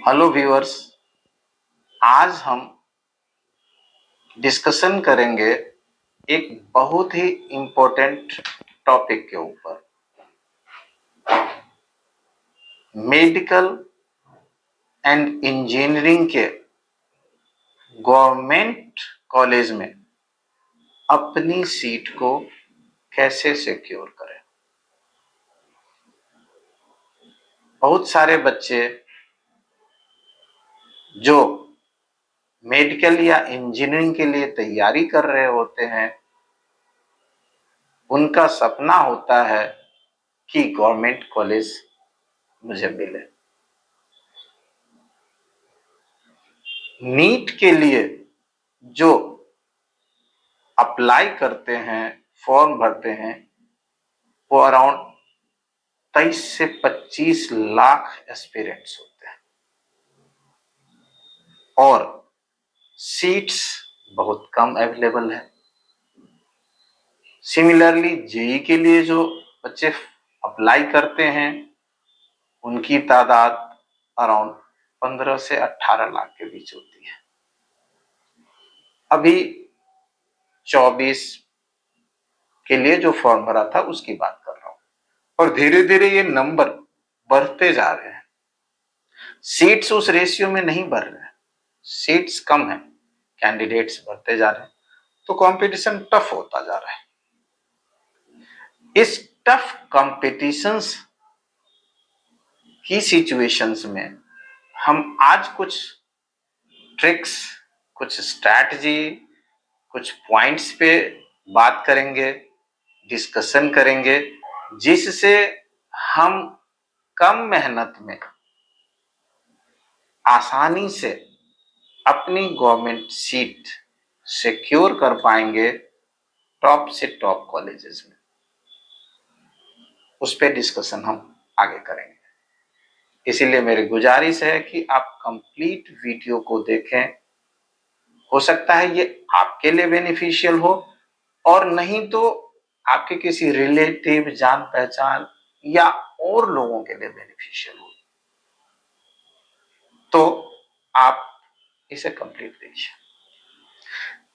Hello viewers. आज हम discussion करेंगे एक बहुत ही इम्पोर्टेंट टॉपिक के ऊपर। मेडिकल एंड इंजीनियरिंग के गवर्नमेंट कॉलेज में अपनी सीट को कैसे सिक्योर करें। बहुत सारे बच्चे जो मेडिकल या इंजीनियरिंग के लिए तैयारी कर रहे होते हैं, उनका सपना होता है कि गवर्नमेंट कॉलेज मुझे मिले। नीट के लिए जो अप्लाई करते हैं, फॉर्म भरते हैं, वो अराउंड 23 से 25 लाख एस्पिरेंट्स होते हैं और सीट्स बहुत कम अवेलेबल है। सिमिलरली जेई के लिए जो बच्चे अप्लाई करते हैं, उनकी तादाद अराउंड 15 से 18 लाख के बीच होती है। अभी 24 के लिए जो फॉर्म भरा था उसकी बात कर रहा हूं, और धीरे धीरे ये नंबर बढ़ते जा रहे हैं। सीट्स उस रेशियो में नहीं बढ़ रहे हैं, सीट्स कम है, कैंडिडेट्स बढ़ते जा रहे हैं, तो कंपटीशन टफ होता जा रहा है। इस टफ कंपटीशंस की सिचुएशंस में हम आज कुछ ट्रिक्स, कुछ स्ट्रैटेजी, कुछ पॉइंट्स पे बात करेंगे, डिस्कशन करेंगे, जिससे हम कम मेहनत में आसानी से अपनी गवर्नमेंट सीट सिक्योर कर पाएंगे टॉप से टॉप कॉलेजेस में। उस पर डिस्कशन हम आगे करेंगे। इसीलिए मेरी गुजारिश है कि आप कंप्लीट वीडियो को देखें। हो सकता है ये आपके लिए बेनिफिशियल हो, और नहीं तो आपके किसी रिलेटिव, जान पहचान या और लोगों के लिए बेनिफिशियल हो, तो आप इसे कंप्लीट देखिए।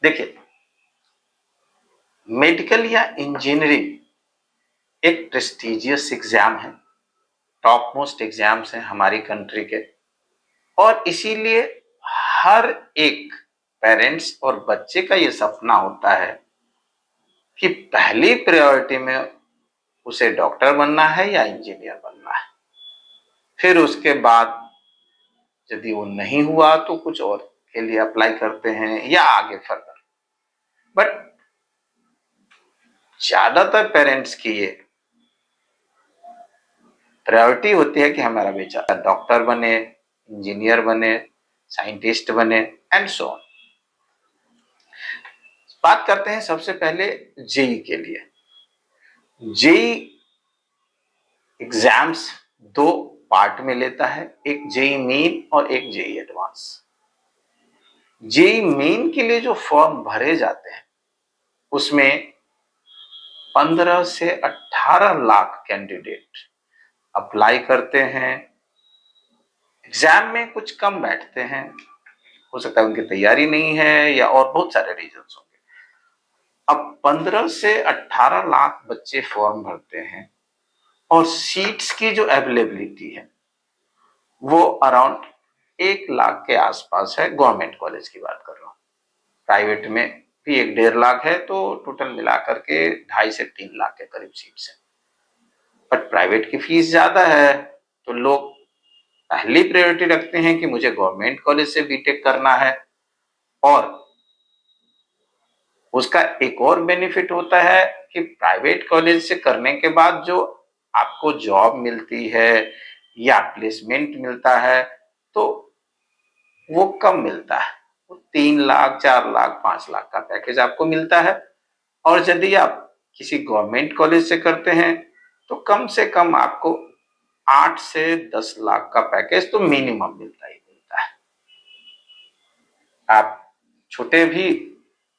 देखिए, मेडिकल या इंजीनियरिंग एक प्रेस्टिजियस एग्जाम है, टॉप मोस्ट एग्जाम्स हैं हमारी कंट्री के, और इसीलिए हर एक पेरेंट्स और बच्चे का ये सपना होता है कि पहली प्रायोरिटी में उसे डॉक्टर बनना है या इंजीनियर बनना है। फिर उसके बाद यदि वो नहीं हुआ तो कुछ और के लिए अप्लाई करते हैं या आगे फर्दर। बट ज्यादातर पेरेंट्स की ये प्रायोरिटी होती है कि हमारा बेटा डॉक्टर बने, इंजीनियर बने, साइंटिस्ट बने एंड सो ऑन। बात करते हैं सबसे पहले जेई के लिए। जेई एग्जाम्स दो पार्ट में लेता है, एक जेई मेन और एक जेई एडवांस। जेई मेन के लिए जो फॉर्म भरे जाते हैं, उसमें 15 से 18 लाख कैंडिडेट अप्लाई करते हैं। एग्जाम में कुछ कम बैठते हैं, हो सकता है उनकी तैयारी नहीं है या और बहुत सारे रीजंस होंगे। अब 15 से 18 लाख बच्चे फॉर्म भरते हैं और सीट्स की जो अवेलेबिलिटी है वो अराउंड 1 लाख के आसपास है। गवर्नमेंट कॉलेज की बात कर रहा हूँ, प्राइवेट में भी 1-1.5 लाख है, तो टोटल मिलाकर के 2.5 से 3 लाख के करीब सीट्स है। बट प्राइवेट की फीस ज्यादा है, तो लोग पहली प्रायोरिटी रखते हैं कि मुझे गवर्नमेंट कॉलेज से बीटेक करना है। और उसका एक और बेनिफिट होता है कि प्राइवेट कॉलेज से करने के बाद जो आपको जॉब मिलती है या प्लेसमेंट मिलता है, तो वो कम मिलता है। वो 3 लाख, 4 लाख, 5 लाख का पैकेज आपको मिलता है। और यदि आप किसी गवर्नमेंट कॉलेज से करते हैं तो कम से कम आपको 8 से 10 लाख का पैकेज तो मिनिमम मिलता ही मिलता है। आप छोटे भी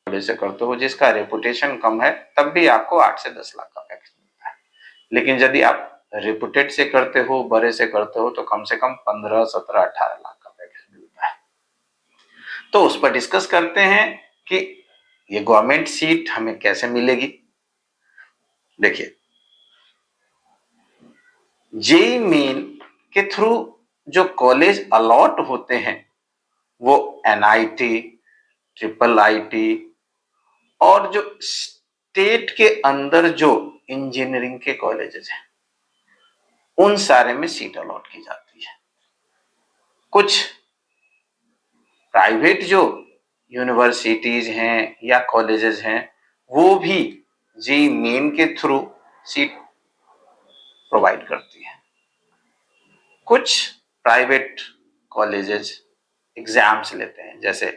कॉलेज से करते हो जिसका रेपुटेशन कम है, तब भी आपको 8 से 10 लाख का पैकेज मिलता है। लेकिन यदि आप रेपुटेड से करते हो, बड़े से करते हो, तो कम से कम 15, 17, 18 लाख का तो उस पर डिस्कस करते हैं कि ये गवर्नमेंट सीट हमें कैसे मिलेगी। देखिए, जेई मेन के थ्रू जो कॉलेज अलॉट होते हैं वो एनआईटी, ट्रिपल आईटी और जो स्टेट के अंदर जो इंजीनियरिंग के कॉलेजेस हैं उन सारे में सीट अलॉट की जाती है। कुछ प्राइवेट जो यूनिवर्सिटीज हैं या कॉलेजेस हैं वो भी जेई मेन के थ्रू सीट प्रोवाइड करती है। कुछ प्राइवेट कॉलेजेस एग्जाम्स लेते हैं, जैसे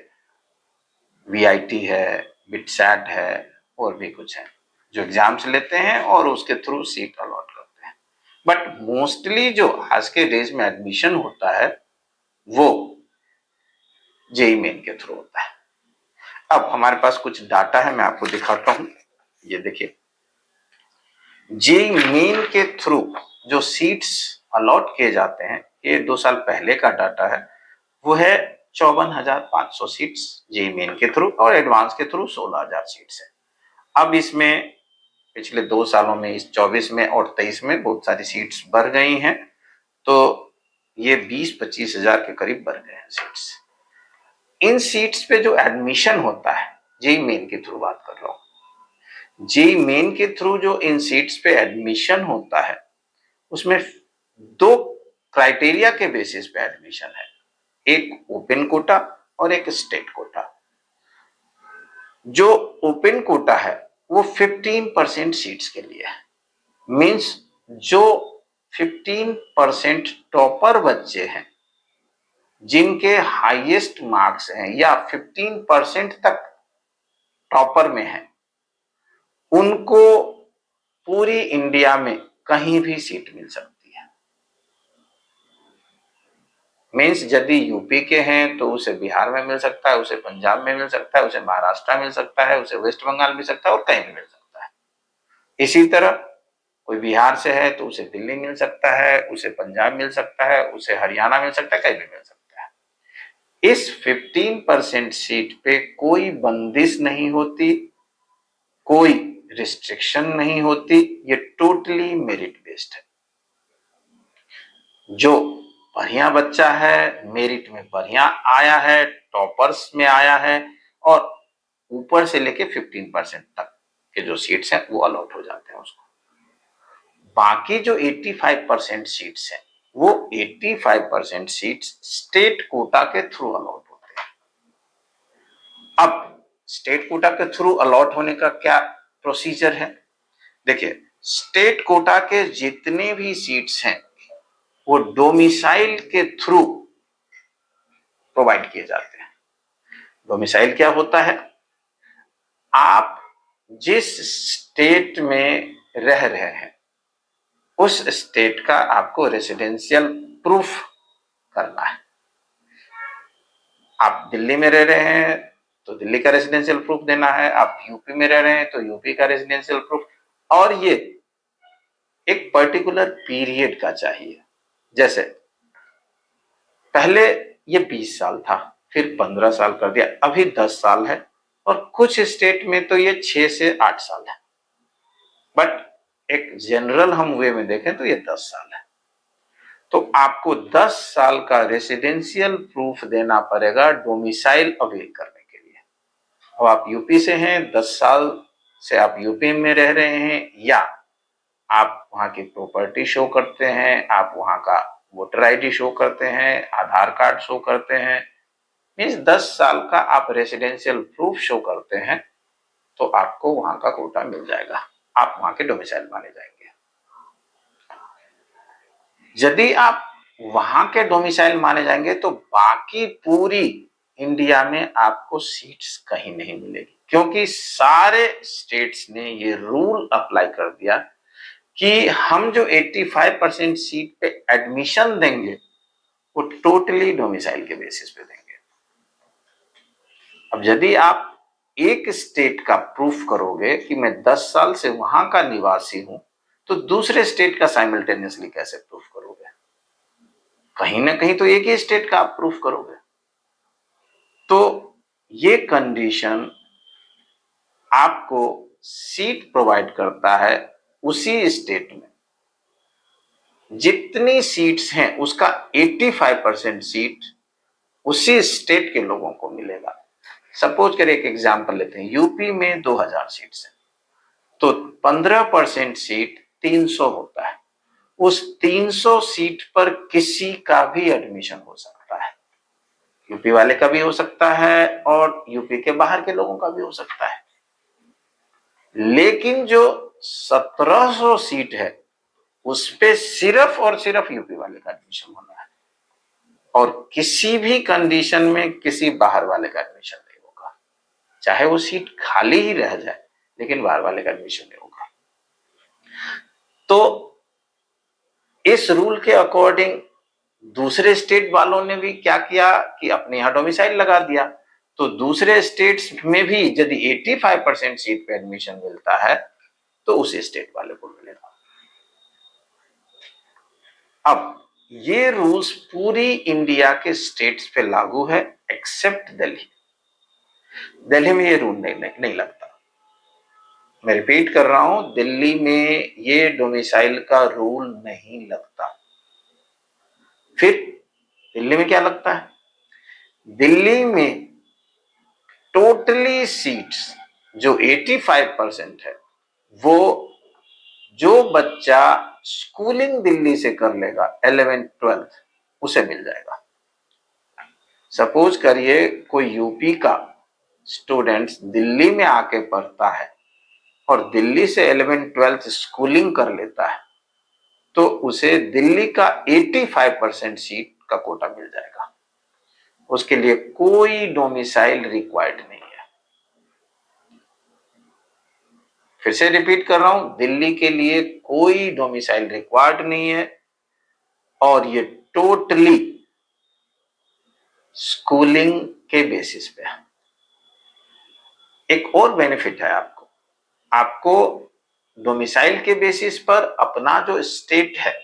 वीआईटी है, बिटसैट है और भी कुछ है जो एग्जाम्स लेते हैं और उसके थ्रू सीट अलॉट करते हैं। बट मोस्टली जो आज के डेज में एडमिशन होता है वो जेई मेन के थ्रू होता है। अब हमारे पास कुछ डाटा है, मैं आपको दिखाता हूं। ये देखिए, जेई मेन के थ्रू जो सीट्स अलॉट किए जाते हैं, ये 2 साल पहले का डाटा है, वो है 54,500 सीट्स जेई मेन के थ्रू और एडवांस के थ्रू 16,000 सीट्स है। अब इसमें पिछले 2 सालों में, इस 24 में और 23 में बहुत सारी सीट्स बढ़ गई हैं, तो ये 20-25 हजार के करीब बढ़ गए हैं सीट्स। इन सीट्स पे जो एडमिशन होता है, जेई मेन के थ्रू बात कर रहा हूं, जेई मेन के थ्रू जो इन सीट्स पे एडमिशन होता है उसमें 2 क्राइटेरिया के बेसिस पे एडमिशन है, एक ओपन कोटा और एक स्टेट कोटा। जो ओपन कोटा है वो 15% सीट्स के लिए है। मींस जो 15% टॉपर बच्चे हैं जिनके हाईएस्ट मार्क्स हैं या 15% तक टॉपर में है, उनको पूरी इंडिया में कहीं भी सीट मिल सकती है। मीन्स यदि यूपी के हैं तो उसे बिहार में मिल सकता है, उसे पंजाब में मिल सकता है, उसे महाराष्ट्र मिल सकता है, उसे वेस्ट बंगाल मिल सकता है और कहीं भी मिल सकता है। इसी तरह कोई बिहार से है तो उसे दिल्ली मिल सकता है, उसे पंजाब मिल सकता है, उसे हरियाणा मिल सकता है, कहीं भी मिल सकता है। इस 15% सीट पे कोई बंदिश नहीं होती, कोई रिस्ट्रिक्शन नहीं होती, ये टोटली मेरिट बेस्ड है। जो बढ़िया बच्चा है, मेरिट में बढ़िया आया है, टॉपर्स में आया है और ऊपर से लेके 15% तक के जो सीट्स हैं वो अलॉट हो जाते हैं उसको। बाकी जो 85% सीट्स हैं वो 85% सीट्स स्टेट कोटा के थ्रू अलॉट होते हैं। अब स्टेट कोटा के थ्रू अलॉट होने का क्या प्रोसीजर है? देखिए, स्टेट कोटा के जितने भी सीट्स हैं वो डोमिसाइल के थ्रू प्रोवाइड किए जाते हैं। डोमिसाइल क्या होता है? आप जिस स्टेट में रह रहे हैं उस स्टेट का आपको रेसिडेंशियल प्रूफ करना है। आप दिल्ली में रह रहे हैं तो दिल्ली का रेसिडेंशियल प्रूफ देना है, आप यूपी में रह रहे हैं तो यूपी का रेसिडेंशियल प्रूफ, और ये एक पर्टिकुलर पीरियड का चाहिए। जैसे पहले ये 20 साल था, फिर 15 साल कर दिया, अभी 10 साल है और कुछ स्टेट में तो ये 6 से 8 साल है, बट एक जनरल हम वे में देखें तो ये 10 साल है। तो आपको 10 साल का रेसिडेंशियल प्रूफ देना पड़ेगा डोमिसाइल अवेल करने के लिए। अब आप यूपी से हैं, 10 साल से आप यूपी में रह रहे हैं, या आप वहां की प्रॉपर्टी शो करते हैं, आप वहां का वोटर आईडी शो करते हैं, आधार कार्ड शो करते हैं, मीन्स 10 साल का आप रेसिडेंशियल प्रूफ शो करते हैं तो आपको वहां का कोटा मिल जाएगा, आप वहां के डोमिसाइल माने जाएंगे। यदि आप वहां के डोमिसाइल माने जाएंगे तो बाकी पूरी इंडिया में आपको सीट्स कहीं नहीं मिलेगी, क्योंकि सारे स्टेट्स ने ये रूल अप्लाई कर दिया कि हम जो 85% सीट पे एडमिशन देंगे वो टोटली डोमिसाइल के बेसिस पे देंगे। अब यदि आप एक स्टेट का प्रूफ करोगे कि मैं 10 साल से वहां का निवासी हूं, तो दूसरे स्टेट का साइमल्टेनियसली कैसे प्रूफ करोगे? कहीं ना कहीं तो एक ही स्टेट का आप प्रूफ करोगे। तो ये कंडीशन आपको सीट प्रोवाइड करता है उसी स्टेट में। जितनी सीट्स हैं उसका 85% सीट उसी स्टेट के लोगों को मिलेगा। सपोज करें, एक एग्जांपल लेते हैं, यूपी में 2000 सीट्स हैं, तो 15% सीट 300 होता है। उस 300 सीट पर किसी का भी एडमिशन हो सकता है, यूपी वाले का भी हो सकता है और यूपी के बाहर के लोगों का भी हो सकता है। लेकिन जो 1700 सीट है उस पे सिर्फ और सिर्फ यूपी वाले का एडमिशन होना है और किसी भी कंडीशन में किसी बाहर वाले का एडमिशन नहीं होगा, चाहे वो सीट खाली ही रह जाए लेकिन बाहर वाले का एडमिशन नहीं होगा। तो इस रूल के अकॉर्डिंग दूसरे स्टेट वालों ने भी क्या किया कि अपने यहां डोमिसाइल लगा दिया। तो दूसरे स्टेट्स में भी यदि 85% सीट पे एडमिशन मिलता है तो उस स्टेट वाले को मिलेगा। अब ये रूल्स पूरी इंडिया के स्टेट्स पे लागू है एक्सेप्ट दिल्ली। दिल्ली में ये रूल नहीं लगता। मैं रिपीट कर रहा हूं, दिल्ली में ये डोमिसाइल का रूल नहीं लगता। फिर दिल्ली में क्या लगता है? दिल्ली में टोटली सीट्स जो 85% है वो जो बच्चा स्कूलिंग दिल्ली से कर लेगा 11th-12th उसे मिल जाएगा। सपोज करिए कोई यूपी का स्टूडेंट्स दिल्ली में आके पढ़ता है और दिल्ली से 11th-12th स्कूलिंग कर लेता है तो उसे दिल्ली का 85% सीट का कोटा मिल जाएगा। उसके लिए कोई डोमिसाइल रिक्वायर्ड नहीं है। फिर से रिपीट कर रहा हूं, दिल्ली के लिए कोई डोमिसाइल रिक्वायर्ड नहीं है और ये टोटली स्कूलिंग के बेसिस पे है। एक और बेनिफिट है आपको डोमिसाइल के बेसिस पर अपना जो स्टेट है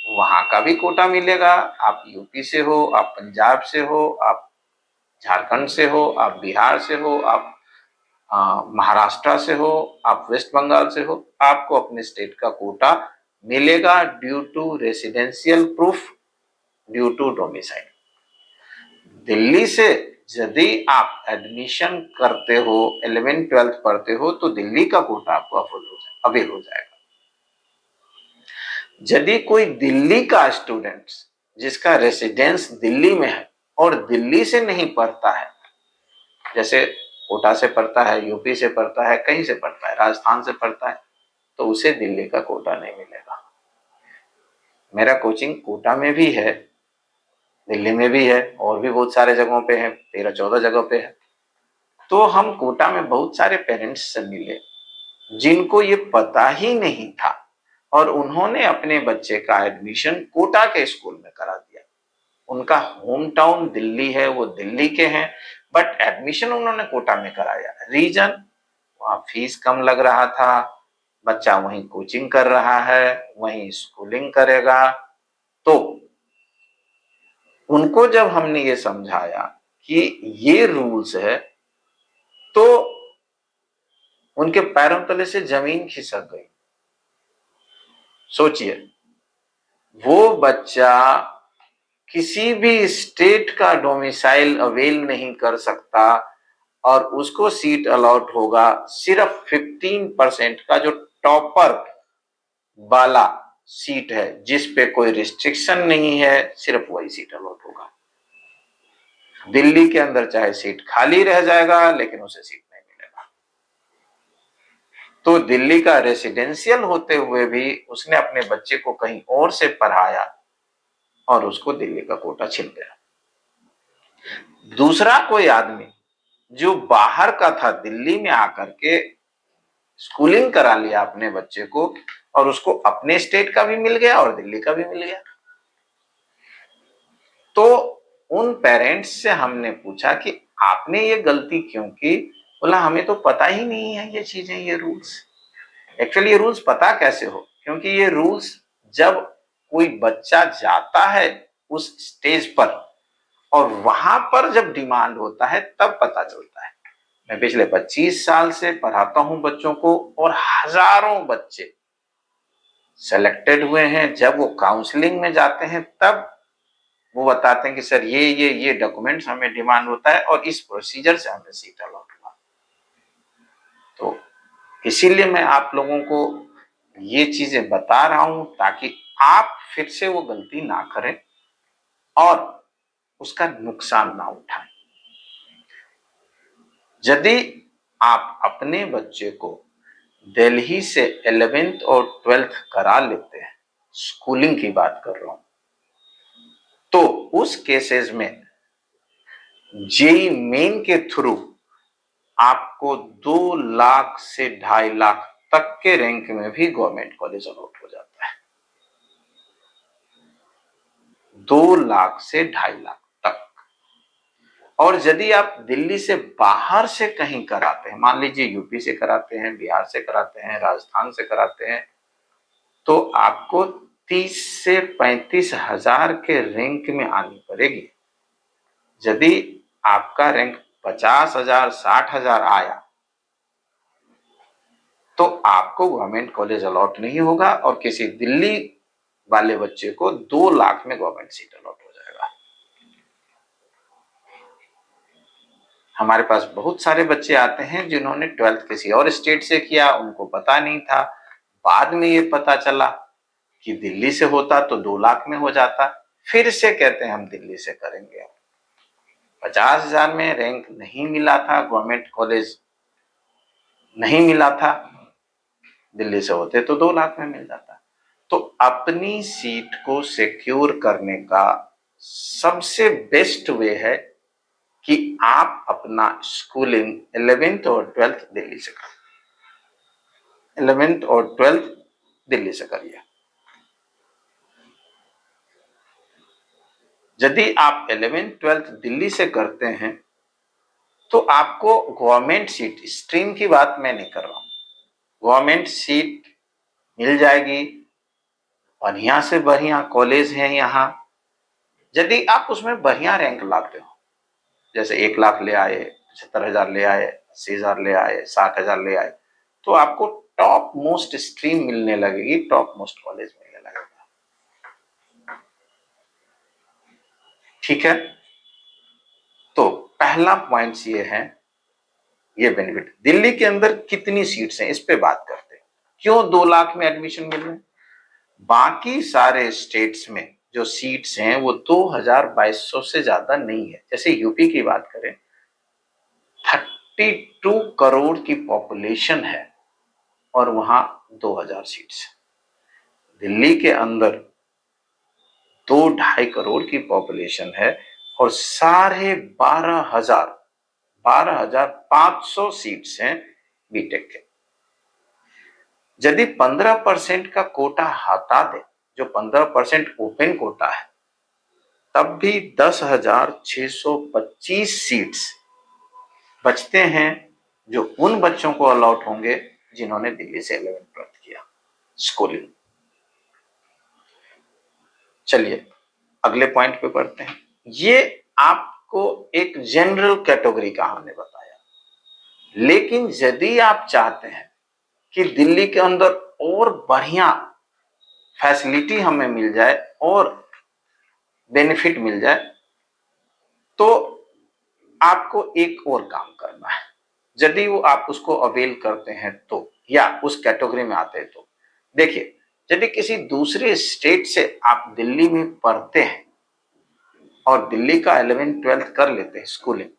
वहां का भी कोटा मिलेगा। आप यूपी से हो, आप पंजाब से हो, आप झारखंड से हो, आप बिहार से हो, आप महाराष्ट्र से हो, आप वेस्ट बंगाल से हो, आपको अपने स्टेट का कोटा मिलेगा due to residential proof, due to domicile. Delhi से यदि आप एडमिशन करते हो, 11th-12th पढ़ते हो तो दिल्ली का कोटा आपको अवेल हो जाएगा। यदि कोई दिल्ली का स्टूडेंट जिसका रेसिडेंस दिल्ली में है और दिल्ली से नहीं पढ़ता है, जैसे कोटा से पढ़ता है, यूपी से पढ़ता है, कहीं से पढ़ता है, राजस्थान से पढ़ता है, तो उसे दिल्ली का कोटा नहीं मिलेगा। मेरा कोचिंग कोटा में भी है, दिल्ली में भी है और भी बहुत सारे जगहों पे है, 13-14 जगह पे है। तो हम कोटा में बहुत सारे पेरेंट्स से मिले जिनको ये पता ही नहीं था और उन्होंने अपने बच्चे का एडमिशन कोटा के स्कूल में करा दिया। उनका होम टाउन दिल्ली है, वो दिल्ली के हैं, बट एडमिशन उन्होंने कोटा में कराया। रीजन, वहां फीस कम लग रहा था, बच्चा वहीं कोचिंग कर रहा है, वहीं स्कूलिंग करेगा। तो उनको जब हमने ये समझाया कि ये रूल्स है तो उनके पैरों तले से जमीन खिसक गई। सोचिए, वो बच्चा किसी भी स्टेट का डोमिसाइल अवेल नहीं कर सकता और उसको सीट अलॉट होगा सिर्फ 15% का, जो टॉपर वाला सीट है जिस पे कोई रिस्ट्रिक्शन नहीं है, सिर्फ वही सीट अलॉट होगा। दिल्ली के अंदर चाहे सीट खाली रह जाएगा लेकिन उसे सीट नहीं मिलेगा। तो दिल्ली का रेसिडेंशियल होते हुए भी उसने अपने बच्चे को कहीं और से पढ़ाया और उसको दिल्ली का कोटा छिन गया। दूसरा कोई आदमी जो बाहर का था, दिल्ली में आकर के स्कूलिंग करा लिया अपने बच्चे को और उसको अपने स्टेट का भी मिल गया और दिल्ली का भी मिल गया। तो उन पेरेंट्स से हमने पूछा कि आपने ये गलती क्यों की? बोला हमें तो पता ही नहीं है ये चीजें, ये रूल्स। एक्चुअली ये रूल्स पता कैसे हो? क्योंकि ये रूल्स जब कोई बच्चा जाता है उस स्टेज पर और वहां पर जब डिमांड होता है तब पता चलता है। मैं पिछले 25 साल से पढ़ाता हूं बच्चों को और हजारों बच्चे सेलेक्टेड हुए हैं। जब वो काउंसलिंग में जाते हैं तब वो बताते हैं कि सर ये डॉक्यूमेंट्स हमें डिमांड होता है और इस प्रोसीजर से हमें सीट अलॉट हुआ। तो इसीलिए मैं आप लोगों को ये चीजें बता रहा हूं ताकि आप फिर से वो गलती ना करें और उसका नुकसान ना उठाएं। यदि आप अपने बच्चे को दिल्ली से 11th और 12th करा लेते हैं, स्कूलिंग की बात कर रहा हूं, तो उस केसेस में जेई मेन के थ्रू आपको 2 लाख से 2.5 लाख तक के रैंक में भी गवर्नमेंट कॉलेज अलॉट हो जाता है। 2 लाख से 2.5 लाख तक। और यदि आप दिल्ली से बाहर से कहीं कराते हैं, मान लीजिए यूपी से कराते हैं, बिहार से कराते हैं, राजस्थान से कराते हैं, तो आपको 30 से 35 हजार के रैंक में आनी पड़ेगी। यदि आपका रैंक 50,000 60,000 आया तो आपको गवर्नमेंट कॉलेज अलॉट नहीं होगा और किसी दिल्ली वाले बच्चे को 2 लाख में गवर्नमेंट सीट अलॉट हो जाएगा। हमारे पास बहुत सारे बच्चे आते हैं जिन्होंने 12th किसी और स्टेट से किया, उनको पता नहीं था, बाद में ये पता चला कि दिल्ली से होता तो 2 लाख में हो जाता, फिर से कहते हैं हम दिल्ली से करेंगे। 50,000 में रैंक नहीं मिला था, गवर्नमेंट कॉलेज नहीं मिला था, दिल्ली से होते तो 2 लाख में मिल जाता। तो अपनी सीट को सिक्योर करने का सबसे बेस्ट वे है कि आप अपना स्कूलिंग 11th और 12th दिल्ली से करिए। 11th और 12th दिल्ली से करिए। यदि आप 11th 12th दिल्ली से करते हैं तो आपको गवर्नमेंट सीट, स्ट्रीम की बात मैं नहीं कर रहा हूं, गवर्नमेंट सीट मिल जाएगी। बढ़िया से बढ़िया कॉलेज है यहाँ। यदि आप उसमें बढ़िया रैंक लाते हो, जैसे 1 लाख ले आए, 75,000 ले आए, 80,000 ले आए, 60,000 ले आए, तो आपको टॉप मोस्ट स्ट्रीम मिलने लगेगी, टॉप मोस्ट कॉलेज मिलने लगेगा। ठीक है, तो पहला पॉइंट ये है, ये बेनिफिट। दिल्ली के अंदर कितनी सीट्स हैं इस पे बात करते हैं, क्यों 2 लाख में एडमिशन मिल रहे हैं। बाकी सारे स्टेट्स में जो सीट्स हैं वो 2,2200 से ज्यादा नहीं है। जैसे यूपी की बात करें, 32 करोड़ की पॉपुलेशन है और वहां 2,000 सीट्स। दिल्ली के अंदर 2-2.5 करोड़ की पॉपुलेशन है और 12,500 सीट्स हैं बीटेक के। यदि 15% का कोटा हटा दे, जो 15% ओपन कोटा है, तब भी 10,625 सीट्स बचते हैं जो उन बच्चों को अलॉट होंगे जिन्होंने दिल्ली से 11th प्राप्त किया स्कूलिंग। चलिए अगले पॉइंट पे पढ़ते हैं। ये आपको एक जनरल कैटेगरी का हमने बताया, लेकिन यदि आप चाहते हैं कि दिल्ली के अंदर और बढ़िया फैसिलिटी हमें मिल जाए और बेनिफिट मिल जाए, तो आपको एक और काम करना है। यदि वो आप उसको अवेल करते हैं तो, या उस कैटेगरी में आते हैं तो, देखिए, यदि किसी दूसरे स्टेट से आप दिल्ली में पढ़ते हैं और दिल्ली का 11th 12th कर लेते हैं स्कूलिंग,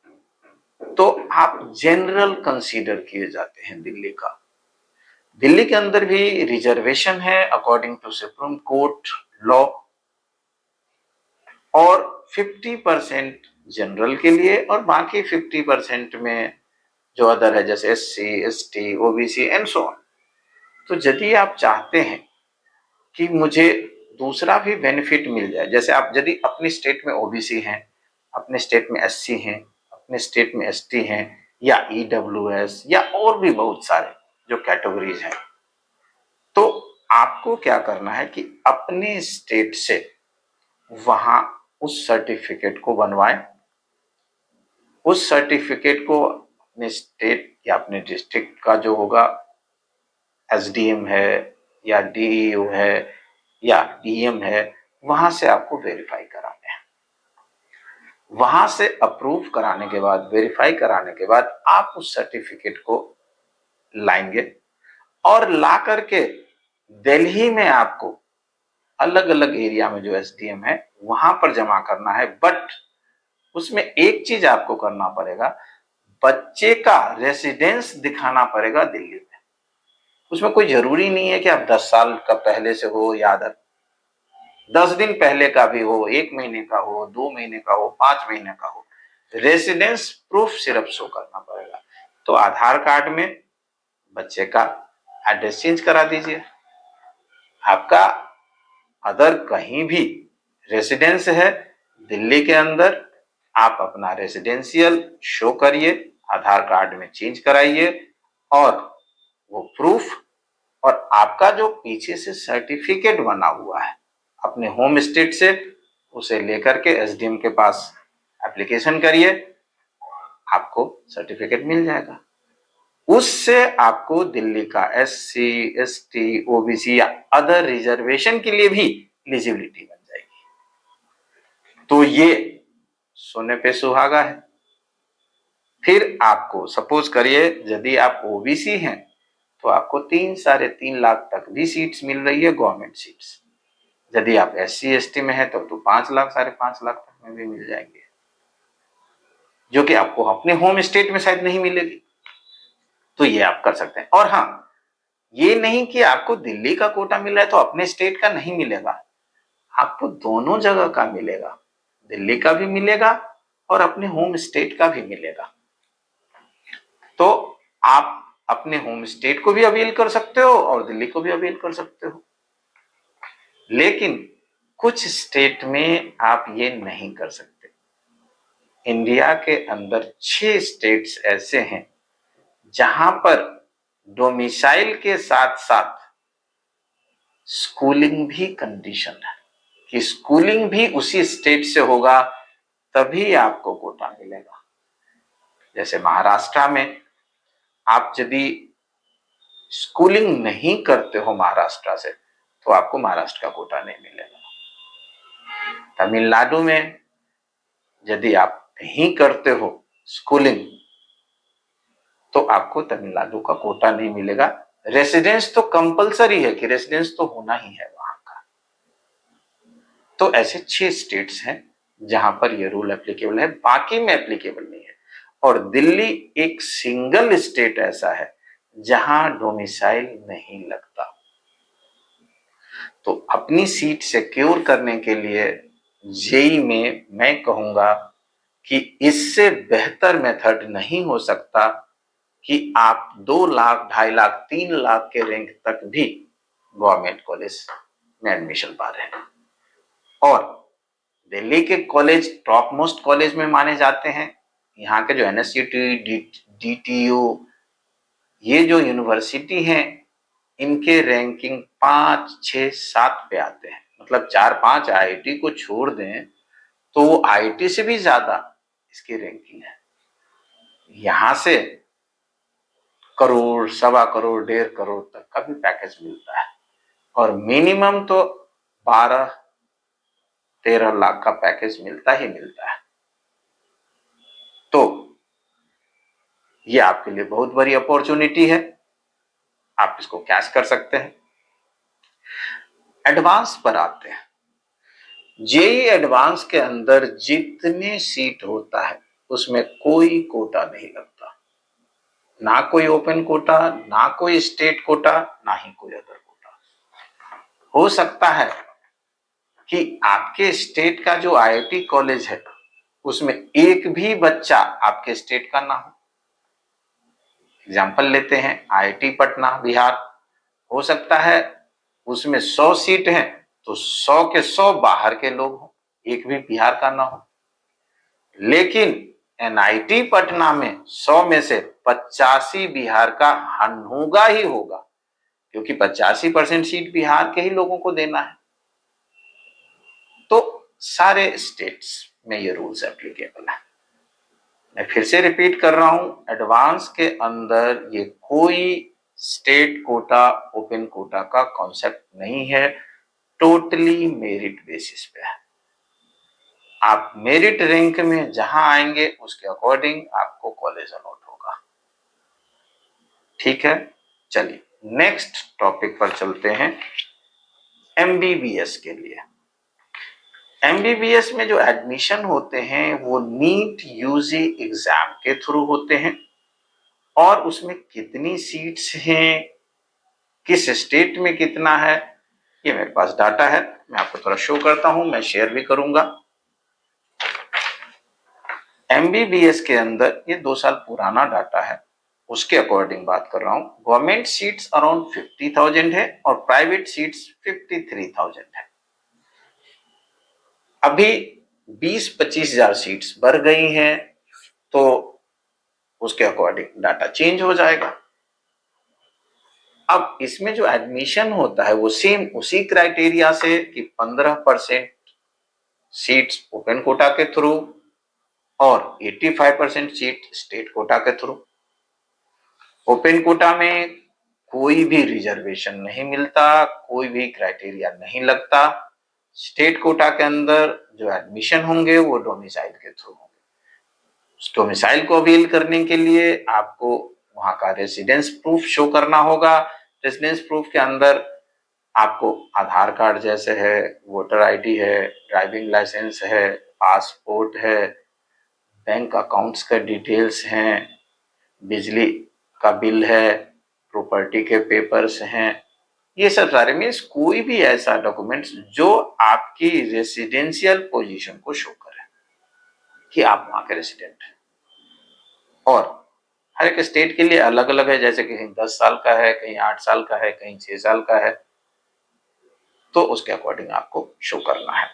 तो आप जनरल कंसीडर किए जाते हैं दिल्ली का। दिल्ली के अंदर भी रिजर्वेशन है according to Supreme Court law, और 50% जनरल के लिए और बाकी 50% में जो अदर है, जैसे SC ST OBC and so on. तो यदि आप चाहते हैं कि मुझे दूसरा भी बेनिफिट मिल जाए, जैसे आप यदि अपनी स्टेट में OBC हैं, अपने स्टेट में SC हैं, अपने स्टेट में ST हैं, या EWS या और भी बहुत सारे जो कैटेगरीज हैं, तो आपको क्या करना है कि अपने स्टेट से वहां उस सर्टिफिकेट को बनवाएं। उस सर्टिफिकेट को अपने स्टेट या अपने डिस्ट्रिक्ट का जो होगा एसडीएम है या डीईओ है या डीएम है, वहां से आपको वेरीफाई कराने हैं। वहां से अप्रूव कराने के बाद, वेरीफाई कराने के बाद आप उस सर्टिफिकेट को लाएंगे और ला करके दिल्ली में आपको अलग अलग एरिया में जो एसडीएम है वहां पर जमा करना है। बट उसमें एक चीज आपको करना पड़ेगा, बच्चे का रेसिडेंस दिखाना पड़ेगा दिल्ली में। उसमें कोई जरूरी नहीं है कि आप 10 साल का पहले से हो या 10 दिन पहले का भी हो, 1 महीने का हो, 2 महीने का हो, 5 महीने का हो, रेसिडेंस प्रूफ सिर्फ शो करना पड़ेगा। तो आधार कार्ड में बच्चे का एड्रेस चेंज करा दीजिए। आपका अदर कहीं भी रेसिडेंस है दिल्ली के अंदर, आप अपना रेसिडेंशियल शो करिए, आधार कार्ड में चेंज कराइए और वो प्रूफ और आपका जो पीछे से सर्टिफिकेट बना हुआ है अपने होम स्टेट से, उसे लेकर के एसडीएम के पास एप्लीकेशन करिए, आपको सर्टिफिकेट मिल जाएगा। उससे आपको दिल्ली का एससी, एसटी, ओबीसी या अदर रिजर्वेशन के लिए भी एलिजिबिलिटी बन जाएगी। तो ये सोने पे सुहागा है। फिर आपको सपोज करिए यदि आप ओबीसी हैं तो आपको 3-3.5 लाख तक भी सीट्स मिल रही है, गवर्नमेंट सीट्स। यदि आप एससी एसटी में है तब तो 5 लाख 5.5 लाख तक में भी मिल जाएंगे, जो कि आपको अपने होम स्टेट में शायद नहीं मिलेगी। तो ये आप कर सकते हैं। और हाँ, ये नहीं कि आपको दिल्ली का कोटा मिल रहा है तो अपने स्टेट का नहीं मिलेगा, आपको दोनों जगह का मिलेगा, दिल्ली का भी मिलेगा और अपने होम स्टेट का भी मिलेगा। तो आप अपने होम स्टेट को भी अवेल कर सकते हो और दिल्ली को भी अवेल कर सकते हो। लेकिन कुछ स्टेट में आप ये नहीं कर सकते। इंडिया के अंदर 6 स्टेट्स ऐसे हैं जहां पर डोमिसाइल के साथ साथ स्कूलिंग भी कंडीशन है कि स्कूलिंग भी उसी स्टेट से होगा तभी आपको कोटा मिलेगा। जैसे महाराष्ट्र में आप यदि स्कूलिंग नहीं करते हो महाराष्ट्र से तो आपको महाराष्ट्र का कोटा नहीं मिलेगा। तमिलनाडु में यदि आप नहीं करते हो स्कूलिंग तो आपको तमिलनाडु का कोटा नहीं मिलेगा। रेसिडेंस तो कंपलसरी है कि रेसिडेंस तो होना ही है वहां का। तो ऐसे 6 स्टेट्स हैं जहां पर ये रूल एप्लीकेबल है, बाकी में एप्लीकेबल नहीं है। और दिल्ली एक सिंगल स्टेट ऐसा है जहां डोमिसाइल नहीं लगता। तो अपनी सीट सिक्योर करने के लिए जेई में मैं कहूंगा कि इससे बेहतर मेथड नहीं हो सकता कि आप 2 लाख, 2.5 लाख, 3 लाख के रैंक तक भी गवर्नमेंट कॉलेज में एडमिशन पा रहे हैं। और दिल्ली के कॉलेज टॉप मोस्ट कॉलेज में माने जाते हैं। यहाँ के जो एनएसयूटी, डीटीयू, ये जो यूनिवर्सिटी हैं इनके रैंकिंग 5, 6, 7 पे आते हैं। मतलब 4-5 आईआईटी को छोड़ दें तो वो आईआईटी से भी ज्यादा इसकी रैंकिंग है। यहां से करोड़, 1.25 करोड़, 1.5 करोड़ तक का भी पैकेज मिलता है और मिनिमम तो 12-13 लाख का पैकेज मिलता ही मिलता है। तो ये आपके लिए बहुत बड़ी अपॉर्चुनिटी है, आप इसको कैच कर सकते हैं। एडवांस पर आते हैं। जेई एडवांस के अंदर जितने सीट होता है उसमें कोई कोटा नहीं लगता, ना कोई ओपन कोटा, ना कोई स्टेट कोटा, ना ही कोई अदर कोटा। हो सकता है कि आपके स्टेट का जो आईआईटी कॉलेज है उसमें एक भी बच्चा आपके स्टेट का ना हो। एग्जाम्पल लेते हैं आईआईटी पटना बिहार, हो सकता है उसमें 100 सीट हैं तो 100 के 100 बाहर के लोग हों, एक भी बिहार का ना हो। लेकिन एनआईटी पटना में 100 में से 85 बिहार का होगा ही होगा, क्योंकि 85% सीट बिहार के ही लोगों को देना है। तो सारे स्टेट्स में ये रूल्स एप्लीकेबल है। मैं फिर से रिपीट कर रहा हूं, एडवांस के अंदर ये कोई स्टेट कोटा ओपन कोटा का कॉन्सेप्ट नहीं है, टोटली मेरिट बेसिस पे है। आप मेरिट रैंक में जहां आएंगे उसके अकॉर्डिंग आपको कॉलेज अलॉट होगा। ठीक है, चलिए नेक्स्ट टॉपिक पर चलते हैं। एमबीबीएस के लिए, एमबीबीएस में जो एडमिशन होते हैं वो नीट यूजी एग्जाम के थ्रू होते हैं, और उसमें कितनी सीट्स हैं, किस स्टेट में कितना है, ये मेरे पास डाटा है, मैं आपको थोड़ा शो करता हूं, मैं शेयर भी करूंगा। एमबीबीएस के अंदर ये 2 साल पुराना डाटा है, उसके अकॉर्डिंग बात कर रहा हूं। गवर्नमेंट सीट्स अराउंड 50,000 है और प्राइवेट सीट्स 53,000 है। अभी 20-25 हजार सीट्स बढ़ गई हैं, तो उसके अकॉर्डिंग डाटा चेंज हो जाएगा। अब इसमें जो एडमिशन होता है वो सेम उसी क्राइटेरिया से कि 15% सीट्स ओपन कोटा के थ्रू और 85% सीट स्टेट कोटा के थ्रू। ओपन कोटा में कोई भी रिजर्वेशन नहीं मिलता, कोई भी क्राइटेरिया नहीं लगता। स्टेट कोटा के अंदर जो एडमिशन होंगे वो डोमिसाइल के थ्रू होंगे। डोमिसाइल को अवेल करने के लिए आपको वहां का रेसिडेंस प्रूफ शो करना होगा। रेसिडेंस प्रूफ के अंदर आपको आधार कार्ड जैसे है, वोटर आईडी है, ड्राइविंग लाइसेंस है, पासपोर्ट है, बैंक अकाउंट्स का डिटेल्स हैं, बिजली का बिल है, प्रॉपर्टी के पेपर्स हैं, ये सब सारे मीन्स कोई भी ऐसा डॉक्यूमेंट्स जो आपकी रेसिडेंशियल पोजीशन को शो करे कि आप वहां के रेसिडेंट हैं। और हर एक स्टेट के लिए अलग अलग है, जैसे कहीं 10 साल का है, कहीं 8 साल का है, कहीं 6 साल का है, तो उसके अकॉर्डिंग आपको शो करना है।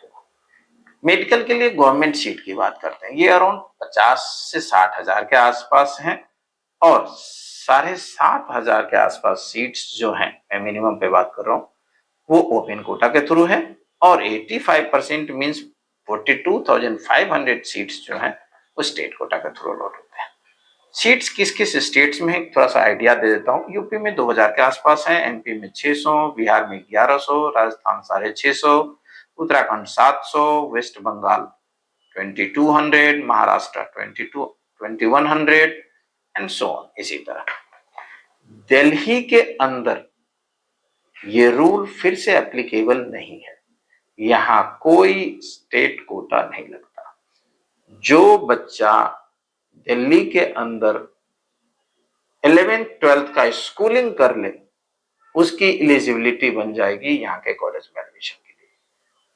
मेडिकल के लिए गवर्नमेंट सीट की बात करते हैं, ये अराउंड 50 से 60 हजार के आसपास हैं, और 7,500 के आसपास सीट्स जो हैं, मैं मिनिमम पे बात कर रहा हूँ, वो ओपन कोटा के थ्रू है, और 85% मीन्स 42,500 सीट्स जो हैं वो स्टेट कोटा के थ्रू अलॉट होते हैं। सीट्स किस किस स्टेट्स में थोड़ा सा आइडिया दे देता हूँ। यूपी में 2000 के आसपास है, एमपी में 600, बिहार में 1100, Rajasthan 650, Uttarakhand 700, West Bengal 2200, Maharashtra 2100 and so on. इसी तरह दिल्ली के अंदर ये रूल फिर से एप्लीकेबल नहीं है, यहां कोई स्टेट कोटा नहीं लगता। जो बच्चा दिल्ली के अंदर 11th-12th का स्कूलिंग कर ले, उसकी एलिजिबिलिटी बन जाएगी यहाँ के कॉलेज में एडमिशन के लिए।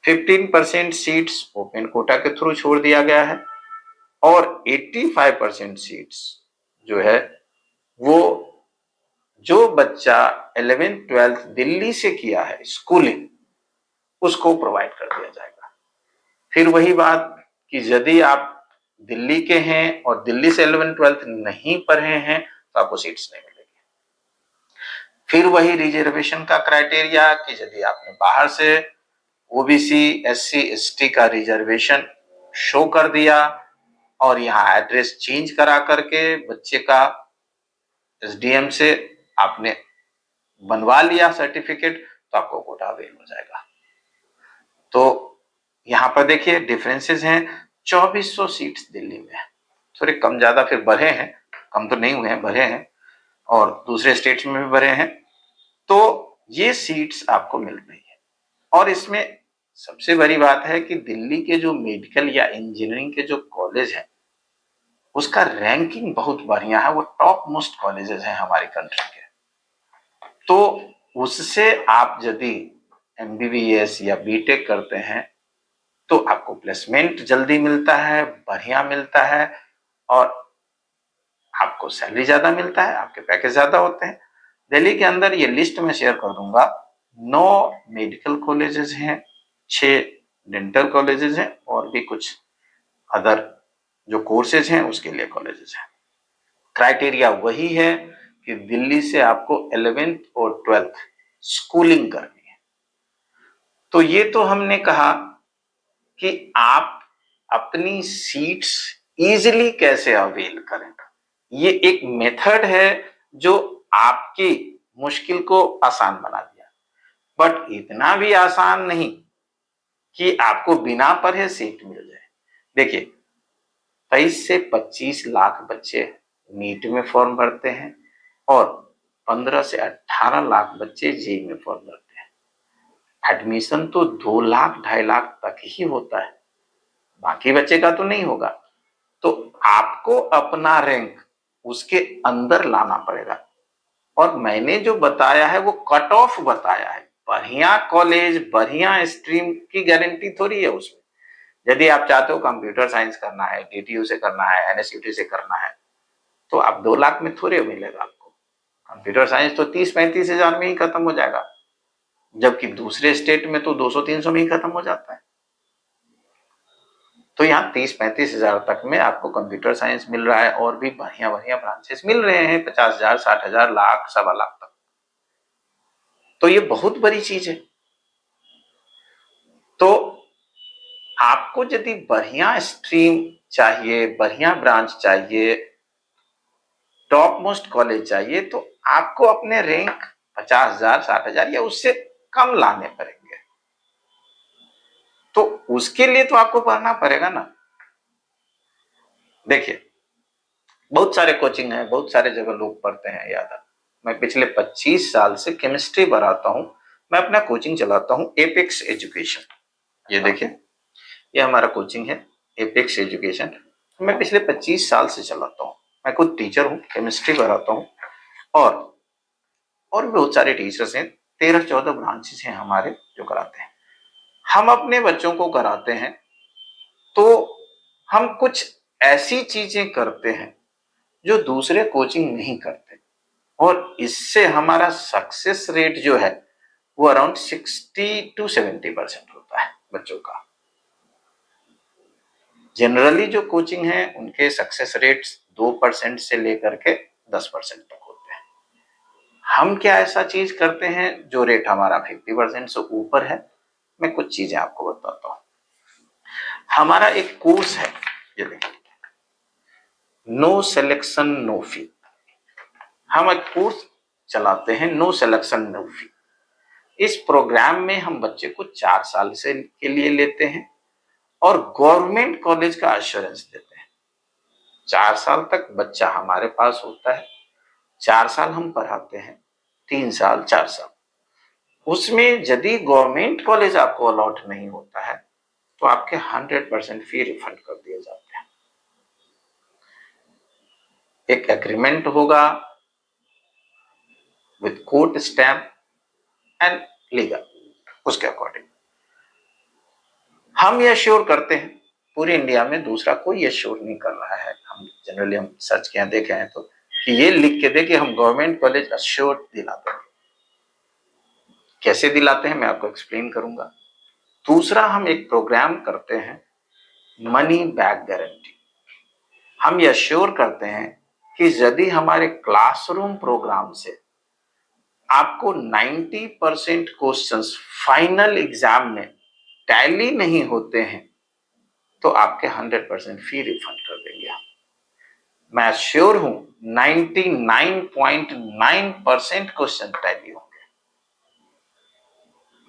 15% सीट्स ओपन कोटा के थ्रू छोड़ दिया गया है, और 85% सीट्स जो है वो जो बच्चा 11th-12th दिल्ली से किया है स्कूलिंग, उसको प्रोवाइड कर दिया जाएगा। फिर वही बात कि यदि आप दिल्ली के हैं और दिल्ली से 11th-12th नहीं पढ़े हैं तो आपको सीट्स नहीं मिलेगी। फिर वही रिजर्वेशन का क्राइटेरिया कि यदि आपने बाहर से ओबीसी एससी एसटी का रिजर्वेशन शो कर दिया और यहाँ एड्रेस चेंज करा करके बच्चे का एसडीएम से आपने बनवा लिया सर्टिफिकेट, तो आपको कोटा अवेल हो जाएगा। तो यहाँ पर देखिए डिफरेंसेस हैं, 2400 सीट्स दिल्ली में है, थोड़े कम ज्यादा फिर बढ़े हैं, कम तो नहीं हुए हैं, बढ़े हैं, और दूसरे स्टेट्स में भी बढ़े हैं। तो ये सीट्स आपको मिल रही है। और इसमें सबसे बड़ी बात है कि दिल्ली के जो मेडिकल या इंजीनियरिंग के जो कॉलेज हैं उसका रैंकिंग बहुत बढ़िया है, वो टॉप मोस्ट कॉलेजेस हैं हमारी कंट्री के। तो उससे आप यदि एमबीबीएस या बीटेक करते हैं तो आपको प्लेसमेंट जल्दी मिलता है, बढ़िया मिलता है, और आपको सैलरी ज्यादा मिलता है, आपके पैकेज ज्यादा होते हैं। दिल्ली के अंदर ये लिस्ट में शेयर कर दूंगा, 9 मेडिकल कॉलेजेस हैं, 6 डेंटल कॉलेजेस हैं, और भी कुछ अदर जो कोर्सेज हैं उसके लिए कॉलेजेस हैं। क्राइटेरिया वही है कि दिल्ली से आपको 11th और 12th स्कूलिंग करनी है। तो ये तो हमने कहा कि आप अपनी सीट्स इजीली कैसे अवेल करें। ये एक मेथड है जो आपकी मुश्किल को आसान बना दिया, बट इतना भी आसान नहीं कि आपको बिना पढ़े सीट मिल जाए। देखिए, 23 से 25 लाख बच्चे नीट में फॉर्म भरते हैं और 15 से 18 लाख बच्चे जेईई में फॉर्म भरते हैं। एडमिशन तो 2 लाख 2.5 लाख तक ही होता है, बाकी बच्चे का तो नहीं होगा। तो आपको अपना रैंक उसके अंदर लाना पड़ेगा। और मैंने जो बताया है वो कट ऑफ बताया है। बढ़िया कॉलेज, बढ़िया स्ट्रीम की गारंटी थोड़ी है उसमें। यदि आप चाहते हो कंप्यूटर साइंस करना है, डीटीयू से करना है, एनएसयूटी से करना है, तो आप 2 लाख में थोड़े मिलेगा आपको। कंप्यूटर साइंस तो 30-35 हजार में ही खत्म हो जाएगा, जबकि दूसरे स्टेट में तो 200-300 में ही खत्म हो जाता है। तो यहाँ 30-35 हजार तक में आपको कंप्यूटर साइंस मिल रहा है और भी बढ़िया बढ़िया ब्रांचेस मिल रहे हैं 50 हजार, 60 हजार, लाख, 1.25 लाख तक। तो ये बहुत बड़ी चीज है। तो आपको यदि बढ़िया स्ट्रीम चाहिए, बढ़िया ब्रांच चाहिए, टॉप मोस्ट कॉलेज चाहिए, तो आपको अपने रैंक 50 हजार, 60 हजार या उससे कम लाने पड़ेंगे। तो उसके लिए तो आपको पढ़ना पड़ेगा ना। देखिए, बहुत सारे कोचिंग है, बहुत सारे जगह लोग पढ़ते हैं। याद है, मैं पिछले 25 साल से केमिस्ट्री पढ़ाता हूं। मैं अपना कोचिंग चलाता हूं, एपेक्स एजुकेशन। ये देखिए, ये हमारा कोचिंग है, एपेक्स एजुकेशन। मैं पिछले 25 साल से चलाता हूँ। मैं खुद टीचर हूँ, केमिस्ट्री पढ़ाता हूँ और भी बहुत सारे टीचर्स हैं। 13-14 ब्रांचेस हैं हमारे जो कराते हैं। हम अपने बच्चों को कराते हैं तो हम कुछ ऐसी चीजें करते हैं जो दूसरे कोचिंग नहीं करते, और इससे हमारा सक्सेस रेट जो है वो अराउंड 60-70% होता है बच्चों का। जनरली जो कोचिंग है उनके सक्सेस रेट्स 2% से लेकर के 10% तक होते हैं। हम क्या ऐसा चीज करते हैं जो रेट हमारा 50% से ऊपर है। मैं कुछ चीजें आपको बताता हूं। हमारा एक कोर्स है, ये देखिए, नो सिलेक्शन नो फी। हम एक कोर्स चलाते हैं, नो सिलेक्शन नो फी। इस प्रोग्राम में हम बच्चे को 4 साल से के लिए लेते हैं और गवर्नमेंट कॉलेज का एश्योरेंस देते हैं। 4 साल तक बच्चा हमारे पास होता है, 4 साल हम पढ़ाते हैं, 3 साल, 4 साल। उसमें यदि गवर्नमेंट कॉलेज आपको अलॉट नहीं होता है तो आपके 100% फी रिफंड कर दिए जाते हैं। एक एग्रीमेंट होगा with court stamp and legal, उसके अकॉर्डिंग हम ये श्योर करते हैं। पूरे इंडिया में दूसरा कोई ये श्योर नहीं कर रहा है। हम जनरली हम सर्च किया, देखे हैं तो कि ये लिख के दे कि हम गवर्नमेंट कॉलेज अश्योर दिलाते हैं। कैसे दिलाते हैं मैं आपको एक्सप्लेन करूंगा। दूसरा, हम एक प्रोग्राम करते हैं मनी बैक गारंटी। हम ये अश्योर करते हैं कि यदि हमारे क्लासरूम प्रोग्राम से आपको 90% क्वेश्चंस फाइनल एग्जाम में टैली नहीं होते हैं तो आपके 100% फी रिफंड कर देंगे। मैं श्योर हूं 99.9% क्वेश्चन टैली होंगे।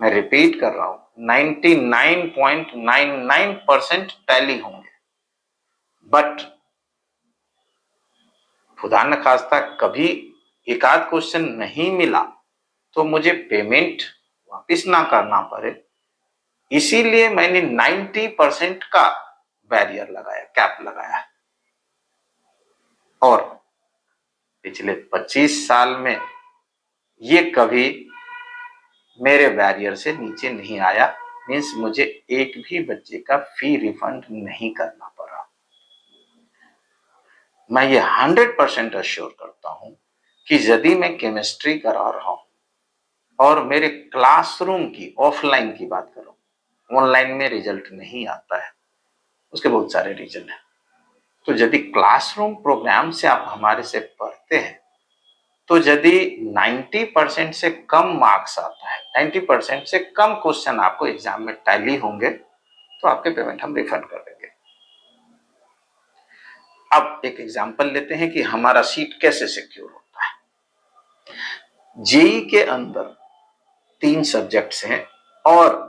मैं रिपीट कर रहा हूं, 99.99% टैली होंगे। बट खुदा न खास्ता कभी एक आध क्वेश्चन नहीं मिला तो मुझे पेमेंट वापस ना करना पड़े, इसीलिए मैंने 90% का बैरियर लगाया, कैप लगाया। और पिछले 25 साल में ये कभी मेरे बैरियर से नीचे नहीं आया। मीन्स मुझे एक भी बच्चे का फी रिफंड नहीं करना पड़ा। मैं ये 100% अश्योर करता हूं कि यदि मैं केमिस्ट्री करा रहा हूं और मेरे क्लासरूम की, ऑफलाइन की बात करूं, ऑनलाइन में रिजल्ट नहीं आता है, उसके बहुत सारे रीजन है। तो यदि क्लासरूम प्रोग्राम से आप हमारे से पढ़ते हैं तो यदि 90% से कम मार्क्स आता है, 90% से कम क्वेश्चन आपको एग्जाम में टैली होंगे, तो आपके पेमेंट हम रिफंड कर देंगे। अब एक एग्जांपल लेते हैं कि हमारा सीट कैसे सिक्योर होता है। जेई के अंदर 3 सब्जेक्ट्स हैं और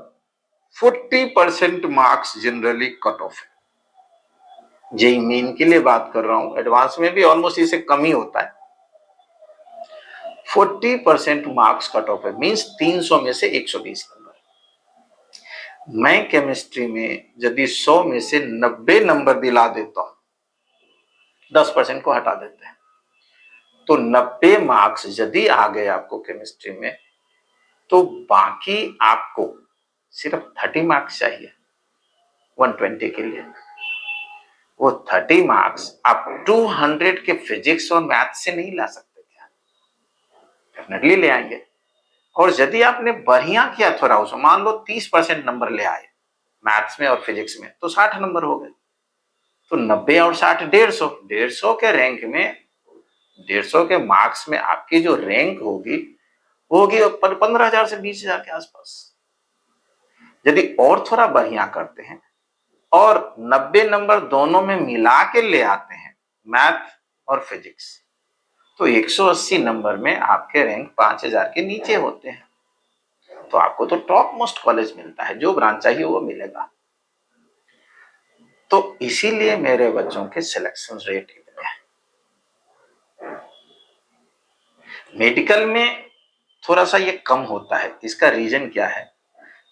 40% मार्क्स जनरली कट ऑफ है। जेई मेन के लिए बात कर रहा हूं, एडवांस में भी ऑलमोस्ट इसे कम ही होता है। 40% मार्क्स कट ऑफ है, मींस 300 में से 120 नंबर। मैं केमिस्ट्री में यदि 100 में से 90 नंबर दिला देता हूं, 10% को हटा देते हैं, तो 90 मार्क्स यदि आ गए आपको केमिस्ट्री में, तो बाकी आपको सिर्फ 30 मार्क्स चाहिए 120 के लिए। वो 30 मार्क्स आप 200 के फिजिक्स और मैथ से नहीं ला सकते क्या? डेफिनेटली ले आएंगे। और यदि आपने बढ़िया किया थोड़ा, उसमें मान लो 30% नंबर ले आए मैथ्स में और फिजिक्स में, तो 60 नंबर हो गए। तो 90 और 60 150, 150 के रैंक में, 150 के मार्क्स में आपकी जो रैंक होगी वो होगी 15,000 से 20,000 के आसपास। यदि और थोड़ा बढ़िया करते हैं और 90 नंबर दोनों में मिला के ले आते हैं, मैथ और फिजिक्स, तो 180 नंबर में आपके रैंक 5,000 के नीचे होते हैं। तो आपको तो टॉप मोस्ट कॉलेज मिलता है, जो ब्रांच चाहिए वो मिलेगा। तो इसीलिए मेरे बच्चों के सिलेक्शन रेट इतने हैं। मेडिकल में थोड़ा सा ये कम होता है। इसका रीजन क्या है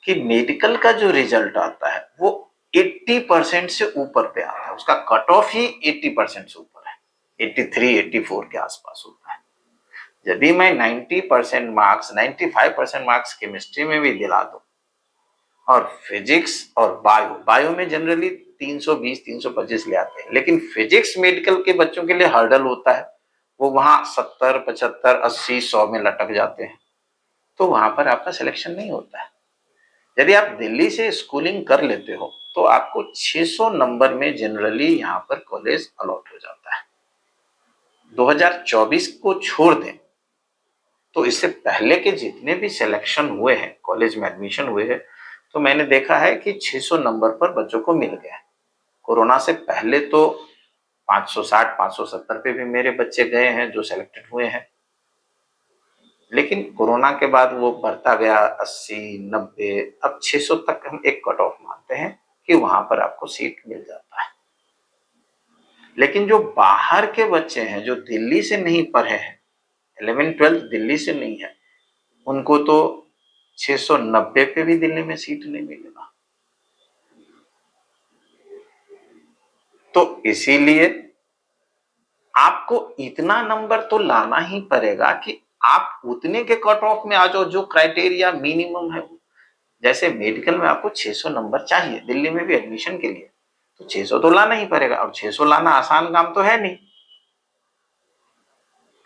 कि मेडिकल का जो रिजल्ट आता है वो 80% से ऊपर पे आता है। उसका कट ऑफ ही 80% से ऊपर है, 83 84 के आसपास होता है। यदि मैं 90% मार्क्स, 95% मार्क्स केमिस्ट्री में भी दिला दूं और फिजिक्स और बायो में जनरली 320 325 ले आते हैं, लेकिन फिजिक्स मेडिकल के बच्चों के लिए हर्डल होता है, वो वहां 70 75 80 100 में लटक जाते हैं, तो वहां पर आपका सिलेक्शन नहीं होता है। यदि आप दिल्ली से स्कूलिंग कर लेते हो तो आपको 600 नंबर में जनरली यहाँ पर कॉलेज अलॉट हो जाता है। 2024 को छोड़ दें तो इससे पहले के जितने भी सिलेक्शन हुए हैं, कॉलेज में एडमिशन हुए हैं, तो मैंने देखा है कि 600 नंबर पर बच्चों को मिल गया है। कोरोना से पहले तो 560 570 पे भी मेरे बच्चे गए हैं जो सिलेक्टेड हुए हैं, लेकिन कोरोना के बाद वो बढ़ता गया 80 90, अब 600 तक हम एक कट ऑफ मानते हैं कि वहां पर आपको सीट मिल जाता है। लेकिन जो बाहर के बच्चे हैं, जो दिल्ली से नहीं पढ़े हैं, 11 12 दिल्ली से नहीं है, उनको तो 690 पे भी दिल्ली में सीट नहीं मिलेगा। तो इसीलिए आपको इतना नंबर तो लाना ही पड़ेगा कि आप उतने के कट ऑफ में आ जाओ जो क्राइटेरिया मिनिमम है। जैसे मेडिकल में आपको 600 नंबर चाहिए दिल्ली में भी एडमिशन के लिए, तो 600 तो लाना ही पड़ेगा, और 600 लाना आसान काम तो है नहीं।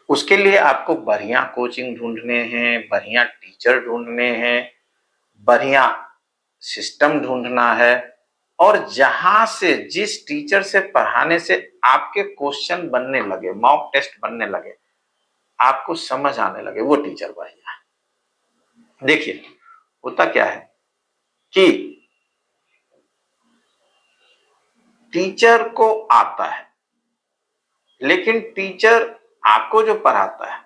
उसके लिए आपको बढ़िया कोचिंग ढूंढने हैं, बढ़िया टीचर ढूंढने हैं, बढ़िया सिस्टम ढूंढना है, और जहां से, जिस टीचर से पढ़ाने से आपके क्वेश्चन बनने लगे, मॉक टेस्ट बनने लगे, आपको समझ आने लगे, वो टीचर बढ़िया है। देखिए होता क्या है कि टीचर को आता है, लेकिन टीचर आपको जो पढ़ाता है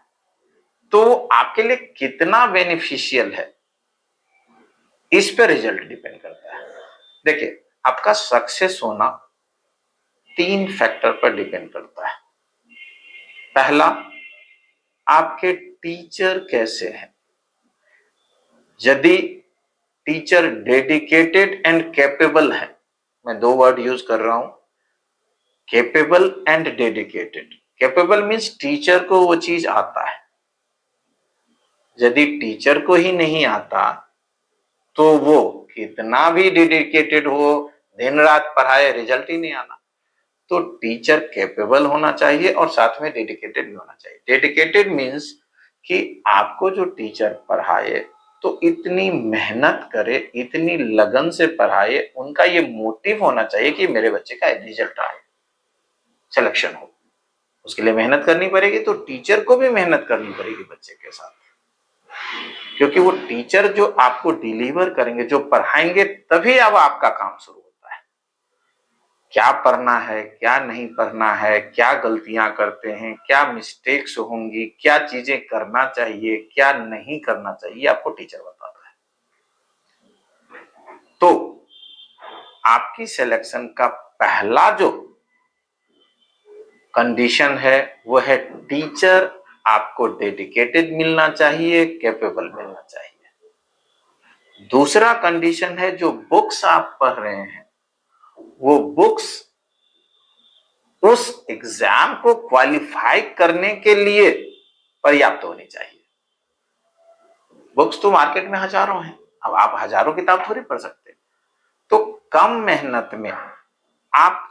तो आपके लिए कितना बेनिफिशियल है, इस पे रिजल्ट डिपेंड करता है। देखिए आपका सक्सेस होना 3 फैक्टर पर डिपेंड करता है। पहला, आपके टीचर कैसे हैं। यदि टीचर डेडिकेटेड एंड कैपेबल है, मैं 2 वर्ड यूज कर रहा हूं, capable and dedicated. Capable means teacher को वो चीज आता है। यदि टीचर को ही नहीं आता तो वो कितना भी डेडिकेटेड हो, दिन रात पढ़ाए, रिजल्ट ही नहीं आना। तो टीचर कैपेबल होना चाहिए और साथ में डेडिकेटेड भी होना चाहिए। डेडिकेटेड मीन्स कि आपको जो टीचर पढ़ाए तो इतनी मेहनत करे, इतनी लगन से पढ़ाए, उनका ये मोटिव होना चाहिए कि मेरे बच्चे का रिजल्ट आए, सिलेक्शन हो। उसके लिए मेहनत करनी पड़ेगी, तो टीचर को भी मेहनत करनी पड़ेगी बच्चे के साथ। क्योंकि वो टीचर जो आपको डिलीवर करेंगे, जो पढ़ाएंगे, तभी अब आपका काम शुरू होता है। क्या पढ़ना है, क्या नहीं पढ़ना है, क्या गलतियां करते हैं, क्या मिस्टेक्स होंगी, क्या चीजें करना चाहिए, क्या नहीं करना चाहिए, आपको टीचर बताता है। तो आपकी सिलेक्शन का पहला जो कंडीशन है वो है टीचर आपको डेडिकेटेड मिलना चाहिए, कैपेबल मिलना चाहिए। दूसरा कंडीशन है जो बुक्स आप पढ़ रहे हैं वो बुक्स उस एग्जाम को क्वालिफाई करने के लिए पर्याप्त होनी चाहिए। बुक्स तो मार्केट में हजारों हैं, अब आप हजारों किताब थोड़ी पढ़ सकते। तो कम मेहनत में आप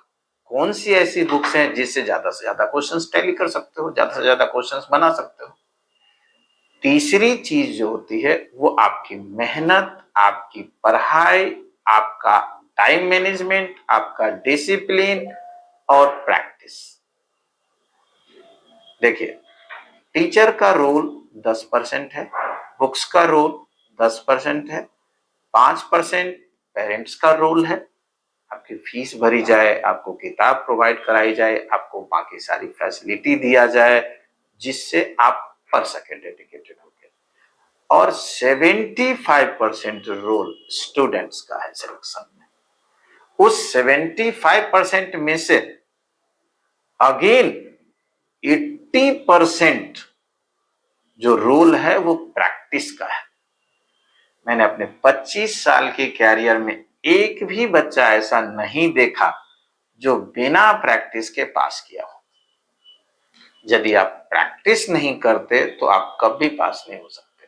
कौन सी ऐसी बुक्स हैं जिससे ज्यादा से ज्यादा क्वेश्चंस टैली कर सकते हो, ज्यादा से ज्यादा क्वेश्चंस बना सकते हो। तीसरी चीज जो होती है वो आपकी मेहनत, आपकी पढ़ाई, आपका टाइम मैनेजमेंट, आपका डिसिप्लिन और प्रैक्टिस। देखिए, टीचर का रोल 10% है, बुक्स का रोल 10% है, 5% पेरेंट्स का रोल है। आपकी फीस भरी जाए, आपको किताब प्रोवाइड कराई जाए, आपको बाकी सारी फैसिलिटी दिया जाए जिससे आप पढ़ सके डेडिकेटेड होकर। और 75% रोल स्टूडेंट्स का है सिलेक्शन में। उस 75% में से अगेन 80% जो रोल है वो प्रैक्टिस का है। मैंने अपने 25 साल के कैरियर में एक भी बच्चा ऐसा नहीं देखा जो बिना प्रैक्टिस के पास किया हो। यदि आप प्रैक्टिस नहीं करते तो आप कभी पास नहीं हो सकते।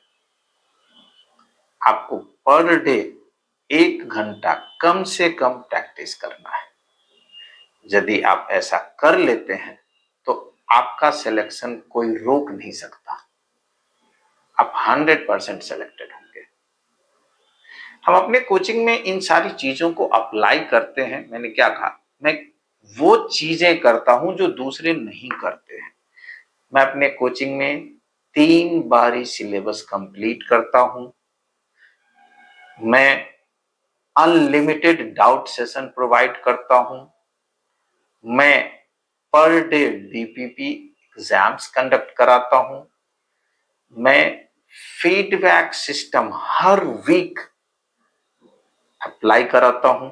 आपको पर डे 1 घंटा कम से कम प्रैक्टिस करना है। यदि आप ऐसा कर लेते हैं तो आपका सिलेक्शन कोई रोक नहीं सकता। आप 100% सेलेक्टेड होंगे। हम अपने कोचिंग में इन सारी चीजों को अप्लाई करते हैं। मैंने क्या कहा, मैं वो चीजें करता हूं जो दूसरे नहीं करते हैं। मैं अपने कोचिंग में 3 बारी सिलेबस कंप्लीट करता हूं। मैं अनलिमिटेड डाउट सेशन प्रोवाइड करता हूं। मैं per day DPP exams conduct कराता हूं। मैं फीडबैक सिस्टम हर वीक अप्लाई कराता हूं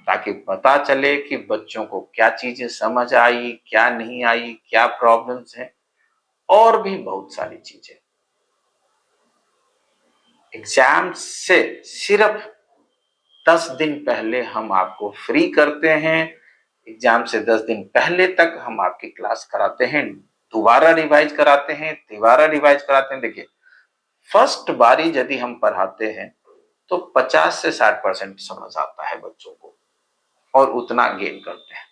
ताकि पता चले कि बच्चों को क्या चीजें समझ आई, क्या नहीं आई, क्या प्रॉब्लम्स हैं, और भी बहुत सारी चीजें। एग्जाम से सिर्फ 10 दिन पहले हम आपको फ्री करते हैं। एग्जाम से 10 दिन पहले तक हम आपकी क्लास कराते हैं, दोबारा रिवाइज कराते हैं, तिबारा रिवाइज कराते हैं। देखिए, फर्स्ट बारी यदि हम पढ़ाते हैं तो 50 से 60% समझ आता है बच्चों को और उतना गेन करते हैं।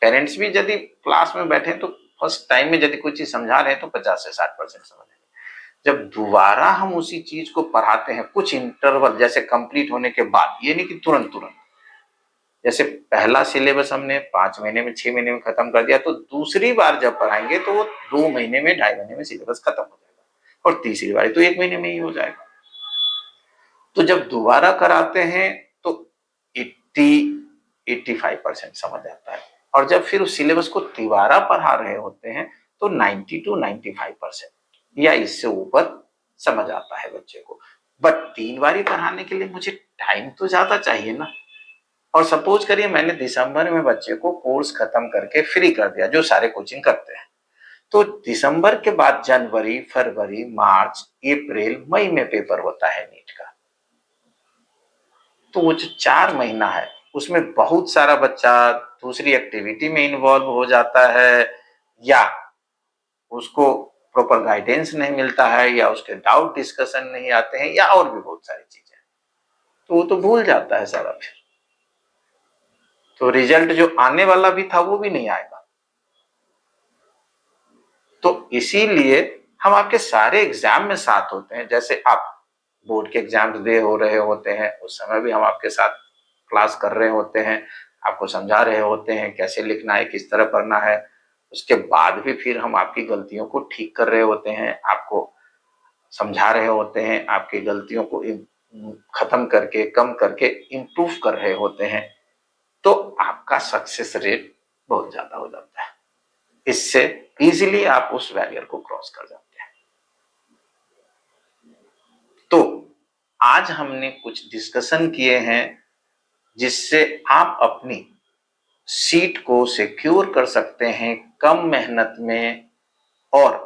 पेरेंट्स भी यदि क्लास में बैठे तो फर्स्ट टाइम में यदि कोई चीज समझा रहे हैं तो 50 से 60% समझेंगे। जब दोबारा हम उसी चीज को पढ़ाते हैं कुछ इंटरवल जैसे कंप्लीट होने के बाद, ये नहीं कि तुरंत तुरंत, जैसे पहला सिलेबस हमने 5 महीने में 6 महीने में खत्म कर दिया तो दूसरी बार जब पढ़ाएंगे तो वो 2 महीने में 2.5 महीने में सिलेबस खत्म हो जाएगा और तीसरी बार तो 1 महीने में ही हो जाएगा। तो जब दोबारा कराते हैं तो 85% समझ आता है और जब फिर उस सिलेबस को दोबारा पढ़ा रहे होते हैं तो 90 to 95% या इससे ऊपर समझ आता है बच्चे को। बट 3 बारी पढ़ाने के लिए मुझे टाइम तो ज्यादा चाहिए ना। और सपोज करिए मैंने दिसंबर में बच्चे को कोर्स खत्म करके फ्री कर दिया, जो सारे कोचिंग करते हैं, तो दिसंबर के बाद जनवरी, फरवरी, मार्च, अप्रैल, मई में पेपर होता है नीट का। तो वो जो 4 महीना है उसमें बहुत सारा बच्चा दूसरी एक्टिविटी में इन्वॉल्व हो जाता है, या उसको प्रॉपर गाइडेंस नहीं मिलता है, या उसके डाउट डिस्कशन नहीं आते हैं, या और भी बहुत सारी चीजें, तो वो तो भूल जाता है सारा। फिर तो रिजल्ट जो आने वाला भी था वो भी नहीं आएगा। तो इसीलिए हम आपके सारे एग्जाम में साथ होते हैं। जैसे आप बोर्ड के एग्जाम्स दे हो रहे होते हैं उस समय भी हम आपके साथ क्लास कर रहे होते हैं, आपको समझा रहे होते हैं कैसे लिखना है, किस तरह पढ़ना है। उसके बाद भी फिर हम आपकी गलतियों को ठीक कर रहे होते हैं, आपको समझा रहे होते हैं, आपकी गलतियों को खत्म करके, कम करके इम्प्रूव कर रहे होते हैं, तो आपका सक्सेस रेट बहुत ज्यादा हो जाता है। इससे इजीली आप उस बैरियर को क्रॉस कर जाते हैं। तो आज हमने कुछ डिस्कशन किए हैं जिससे आप अपनी सीट को सिक्योर कर सकते हैं कम मेहनत में और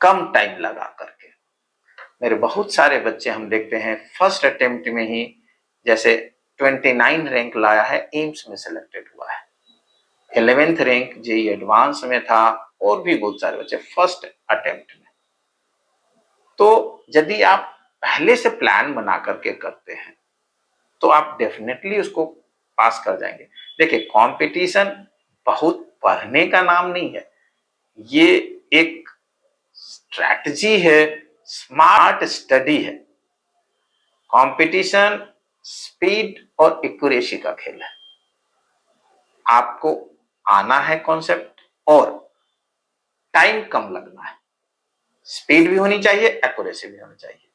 कम टाइम लगा करके। मेरे बहुत सारे बच्चे हम देखते हैं फर्स्ट अटेम्प्ट में ही जैसे 29 रैंक लाया है, एम्स में सिलेक्टेड हुआ है, 11th रैंक जेई एडवांस में था, और भी बहुत सारे बच्चे फर्स्ट अटेम्प्ट में। तो यदि आप पहले से प्लान बना करके करते हैं तो आप डेफिनेटली उसको पास कर जाएंगे। देखिए, कंपटीशन बहुत पढ़ने का नाम नहीं है, ये एक स्ट्रैटेजी है, स्मार्ट स्टडी है। कंपटीशन स्पीड और एक्यूरेसी का खेल है। आपको आना है कॉन्सेप्ट और टाइम कम लगना है, स्पीड भी होनी चाहिए, एक्यूरेसी भी होनी चाहिए।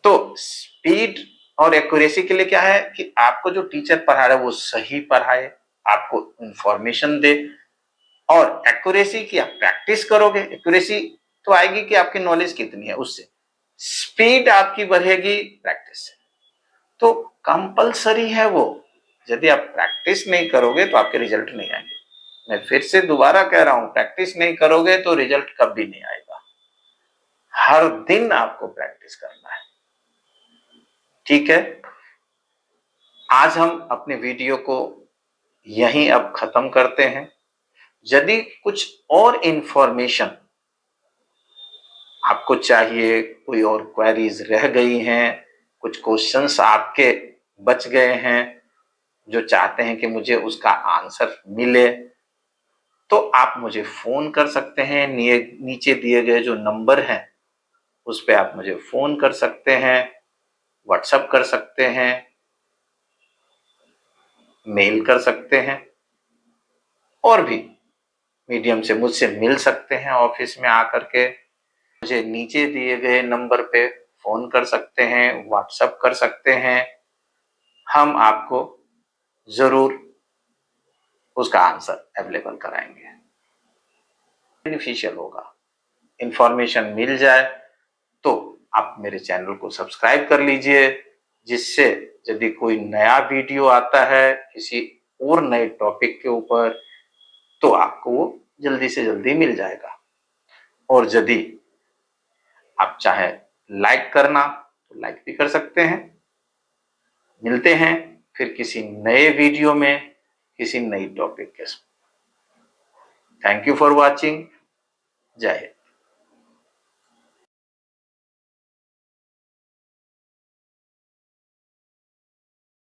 तो स्पीड और एक्यूरेसी के लिए क्या है कि आपको जो टीचर पढ़ा रहा है वो सही पढ़ाए, आपको इंफॉर्मेशन दे, और एक्यूरेसी की आप प्रैक्टिस करोगे, एक्यूरेसी तो आएगी कि आपकी नॉलेज कितनी है उससे, स्पीड आपकी बढ़ेगी प्रैक्टिस से। तो कंपलसरी है वो, यदि आप प्रैक्टिस नहीं करोगे तो आपके रिजल्ट नहीं आएंगे। मैं फिर से दोबारा कह रहा हूं, प्रैक्टिस नहीं करोगे तो रिजल्ट कभी नहीं आएगा। हर दिन आपको प्रैक्टिस करना है, ठीक है। आज हम अपने वीडियो को यहीं अब खत्म करते हैं। यदि कुछ और इंफॉर्मेशन आपको चाहिए, कोई और क्वेरीज रह गई हैं, कुछ क्वेश्चंस आपके बच गए हैं जो चाहते हैं कि मुझे उसका आंसर मिले, तो आप मुझे फोन कर सकते हैं। नीचे दिए गए जो नंबर हैं उस पे आप मुझे फोन कर सकते हैं, व्हाट्सएप कर सकते हैं, मेल कर सकते हैं, और भी मीडियम से मुझसे मिल सकते हैं ऑफिस में आकर के। मुझे नीचे दिए गए नंबर पे फोन कर सकते हैं, व्हाट्सएप कर सकते हैं, हम आपको जरूर उसका आंसर अवेलेबल कराएंगे। बेनिफिशियल होगा, इंफॉर्मेशन मिल जाए तो आप मेरे चैनल को सब्सक्राइब कर लीजिए, जिससे यदि कोई नया वीडियो आता है किसी और नए टॉपिक के ऊपर तो आपको वो जल्दी से जल्दी मिल जाएगा। और यदि आप चाहे लाइक करना तो लाइक भी कर सकते हैं। मिलते हैं फिर किसी नए वीडियो में किसी नई टॉपिक के साथ। Thank you for watching. जय हिंद।